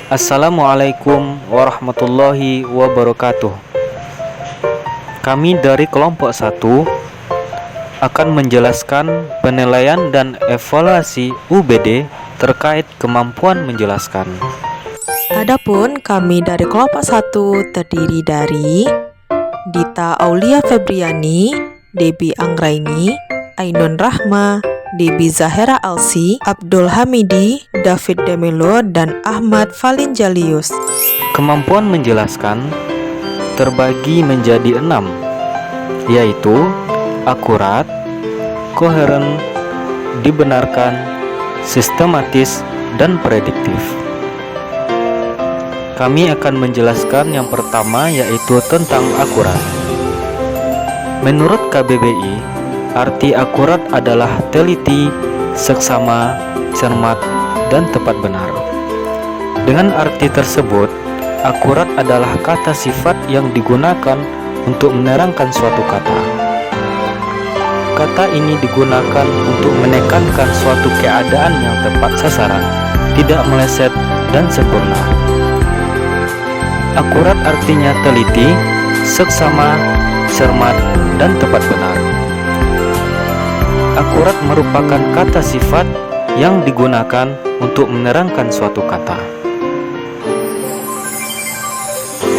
Assalamualaikum warahmatullahi wabarakatuh. Kami dari kelompok 1 akan menjelaskan penilaian dan evaluasi UBD terkait kemampuan menjelaskan. Adapun kami dari kelompok 1 terdiri dari Dita Aulia Febriani, Debbie Anggraini, Ainun Rahma, Debbie Zahera Alsi, Abdul Hamidi, David Demelo, dan Ahmad Valinjalius. Kemampuan menjelaskan terbagi menjadi 6, yaitu akurat, koheren, dibenarkan, sistematis, dan prediktif. Kami akan menjelaskan yang pertama, yaitu tentang akurat. Menurut KBBI, arti akurat adalah teliti, seksama, cermat, dan tepat benar. Dengan arti tersebut, akurat adalah kata sifat yang digunakan untuk menerangkan suatu kata. Kata ini digunakan untuk menekankan suatu keadaan yang tepat sasaran, tidak meleset, dan sempurna. Akurat artinya teliti, seksama, cermat, dan tepat benar. Akurat merupakan kata sifat yang digunakan untuk menerangkan suatu kata.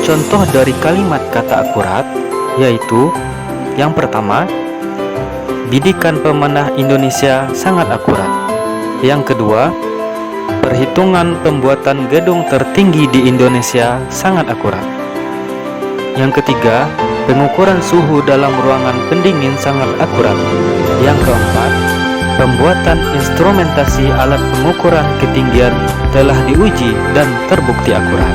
Contoh dari kalimat kata akurat yaitu yang pertama, bidikan pemanah Indonesia sangat akurat. Yang kedua, perhitungan pembuatan gedung tertinggi di Indonesia sangat akurat. Yang ketiga, pengukuran suhu dalam ruangan pendingin sangat akurat. Yang keempat, pembuatan instrumentasi alat pengukuran ketinggian telah diuji dan terbukti akurat.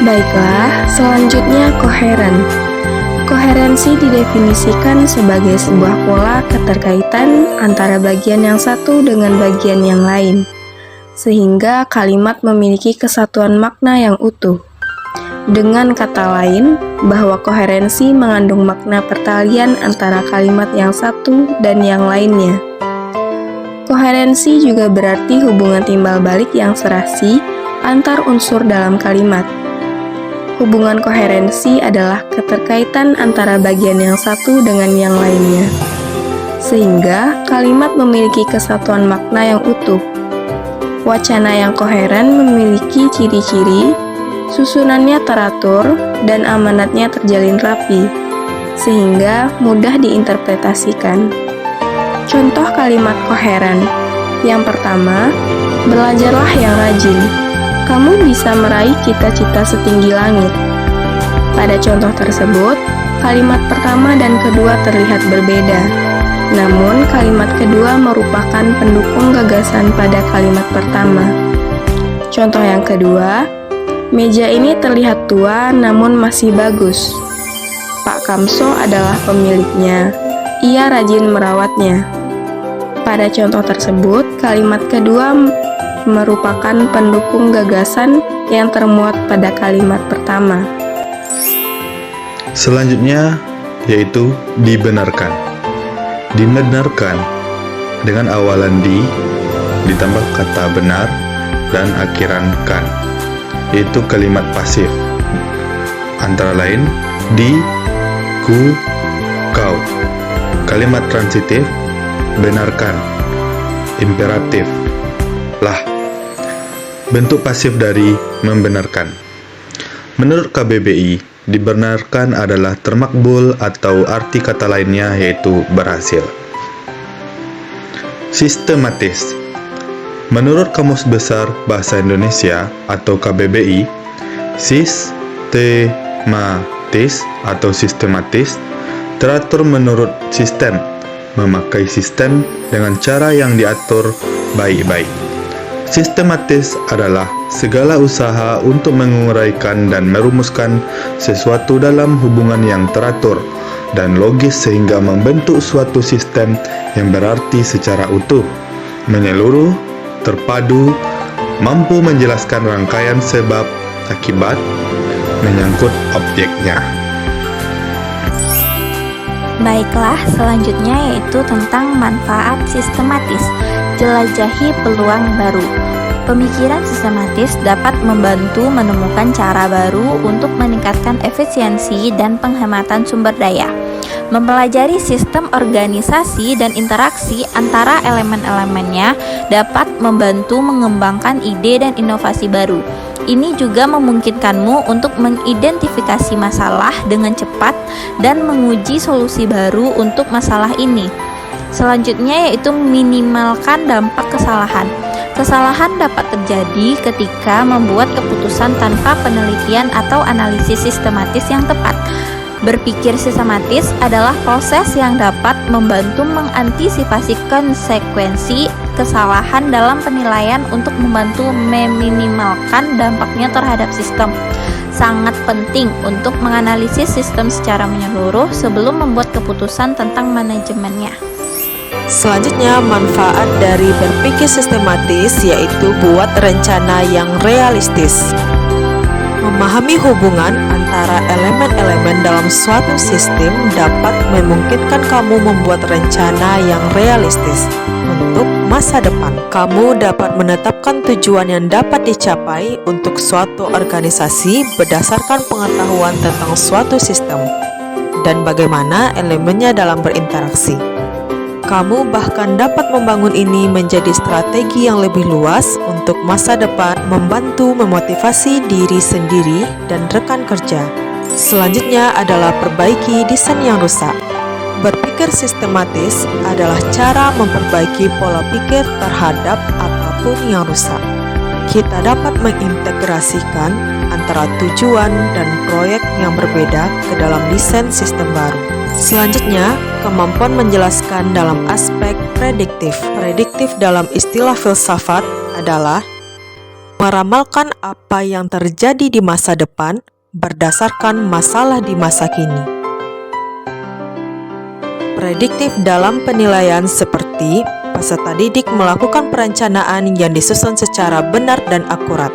Baiklah, selanjutnya koheren. Koherensi didefinisikan sebagai sebuah pola keterkaitan antara bagian yang satu dengan bagian yang lain, sehingga kalimat memiliki kesatuan makna yang utuh. Dengan kata lain, bahwa koherensi mengandung makna pertalian antara kalimat yang satu dan yang lainnya. Koherensi juga berarti hubungan timbal balik yang serasi antar unsur dalam kalimat. Hubungan koherensi adalah keterkaitan antara bagian yang satu dengan yang lainnya, sehingga kalimat memiliki kesatuan makna yang utuh. Wacana yang koheren memiliki ciri-ciri susunannya teratur dan amanatnya terjalin rapi, sehingga mudah diinterpretasikan. Contoh kalimat koheren. Yang pertama, belajarlah yang rajin. Kamu bisa meraih cita-cita setinggi langit. Pada contoh tersebut, kalimat pertama dan kedua terlihat berbeda. Namun, kalimat kedua merupakan pendukung gagasan pada kalimat pertama. Contoh yang kedua, meja ini terlihat tua namun masih bagus. Pak Kamso adalah pemiliknya. Ia rajin merawatnya. Pada contoh tersebut, kalimat kedua merupakan pendukung gagasan yang termuat pada kalimat pertama. Selanjutnya yaitu dibenarkan. Dibenarkan dengan awalan ditambah kata benar dan akhiran kan, yaitu kalimat pasif, antara lain di, ku, kau. Kalimat transitif, benarkan, imperatif, lah. Bentuk pasif dari membenarkan. Menurut KBBI, dibenarkan adalah termakbul atau arti kata lainnya yaitu berhasil. Sistematis. Menurut Kamus Besar Bahasa Indonesia atau KBBI, sistematis atau sistematis teratur menurut sistem, memakai sistem dengan cara yang diatur baik-baik. Sistematis adalah segala usaha untuk menguraikan dan merumuskan sesuatu dalam hubungan yang teratur dan logis sehingga membentuk suatu sistem yang berarti secara utuh, menyeluruh, terpadu, mampu menjelaskan rangkaian sebab akibat, menyangkut objeknya. Baiklah, selanjutnya yaitu tentang manfaat sistematis. Jelajahi peluang baru. Pemikiran sistematis dapat membantu menemukan cara baru untuk meningkatkan efisiensi dan penghematan sumber daya. Mempelajari sistem organisasi dan interaksi antara elemen-elemennya dapat membantu mengembangkan ide dan inovasi baru. Ini juga memungkinkanmu untuk mengidentifikasi masalah dengan cepat dan menguji solusi baru untuk masalah ini. Selanjutnya yaitu minimalkan dampak kesalahan. Kesalahan dapat terjadi ketika membuat keputusan tanpa penelitian atau analisis sistematis yang tepat. Berpikir sistematis adalah proses yang dapat membantu mengantisipasi konsekuensi kesalahan dalam penilaian untuk membantu meminimalkan dampaknya terhadap sistem. Sangat penting untuk menganalisis sistem secara menyeluruh sebelum membuat keputusan tentang manajemennya. Selanjutnya, manfaat dari berpikir sistematis yaitu buat rencana yang realistis. Memahami hubungan antara elemen-elemen dalam suatu sistem dapat memungkinkan kamu membuat rencana yang realistis untuk masa depan. Kamu dapat menetapkan tujuan yang dapat dicapai untuk suatu organisasi berdasarkan pengetahuan tentang suatu sistem dan bagaimana elemennya dalam berinteraksi. Kamu bahkan dapat membangun ini menjadi strategi yang lebih luas untuk masa depan, membantu memotivasi diri sendiri dan rekan kerja. Selanjutnya adalah perbaiki desain yang rusak. Berpikir sistematis adalah cara memperbaiki pola pikir terhadap apapun yang rusak. Kita dapat mengintegrasikan antara tujuan dan proyek yang berbeda ke dalam desain sistem baru. Selanjutnya, kemampuan menjelaskan dalam aspek prediktif. Prediktif dalam istilah filsafat adalah meramalkan apa yang terjadi di masa depan berdasarkan masalah di masa kini. Prediktif dalam penilaian seperti peserta didik melakukan perencanaan yang disusun secara benar dan akurat,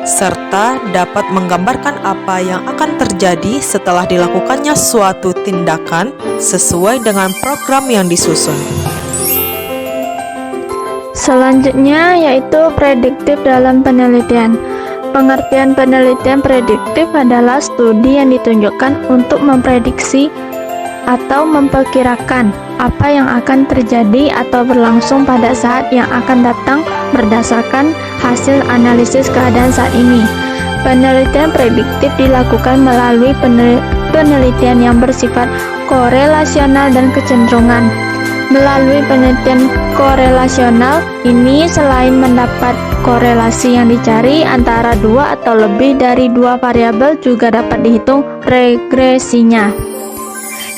serta dapat menggambarkan apa yang akan terjadi setelah dilakukannya suatu tindakan sesuai dengan program yang disusun. Selanjutnya yaitu prediktif dalam penelitian. Pengertian penelitian prediktif adalah studi yang ditunjukkan untuk memprediksi atau memperkirakan apa yang akan terjadi atau berlangsung pada saat yang akan datang berdasarkan hasil analisis keadaan saat ini. Penelitian prediktif dilakukan melalui penelitian yang bersifat korelasional dan kecenderungan. Melalui penelitian korelasional ini, selain mendapat korelasi yang dicari antara dua atau lebih dari dua variabel, juga dapat dihitung regresinya.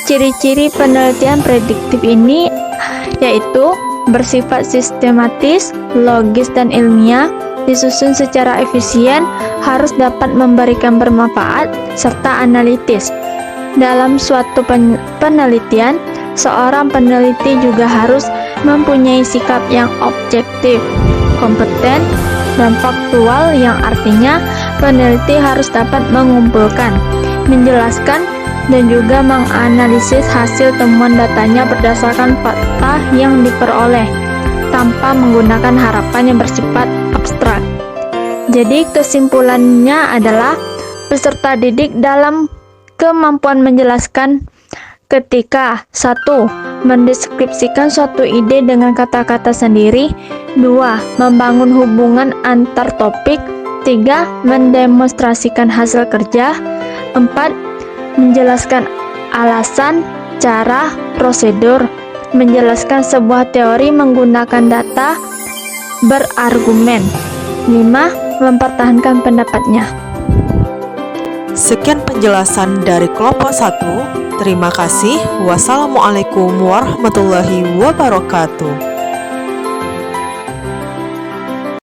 Ciri-ciri penelitian prediktif ini yaitu bersifat sistematis, logis dan ilmiah, disusun secara efisien, harus dapat memberikan bermanfaat, serta analitis. Dalam suatu penelitian, seorang peneliti juga harus mempunyai sikap yang objektif, kompeten, dan faktual, yang artinya peneliti harus dapat mengumpulkan, menjelaskan, dan juga menganalisis hasil temuan datanya berdasarkan fakta yang diperoleh tanpa menggunakan harapan yang bersifat abstrak. Jadi kesimpulannya adalah peserta didik dalam kemampuan menjelaskan ketika 1. Mendeskripsikan suatu ide dengan kata-kata sendiri, 2. Membangun hubungan antar topik, 3. Mendemonstrasikan hasil kerja, 4. Menjelaskan alasan, cara, prosedur, menjelaskan sebuah teori menggunakan data, berargumen, 5. Mempertahankan pendapatnya. Sekian penjelasan dari kelompok 1. Terima kasih. Wassalamualaikum warahmatullahi wabarakatuh.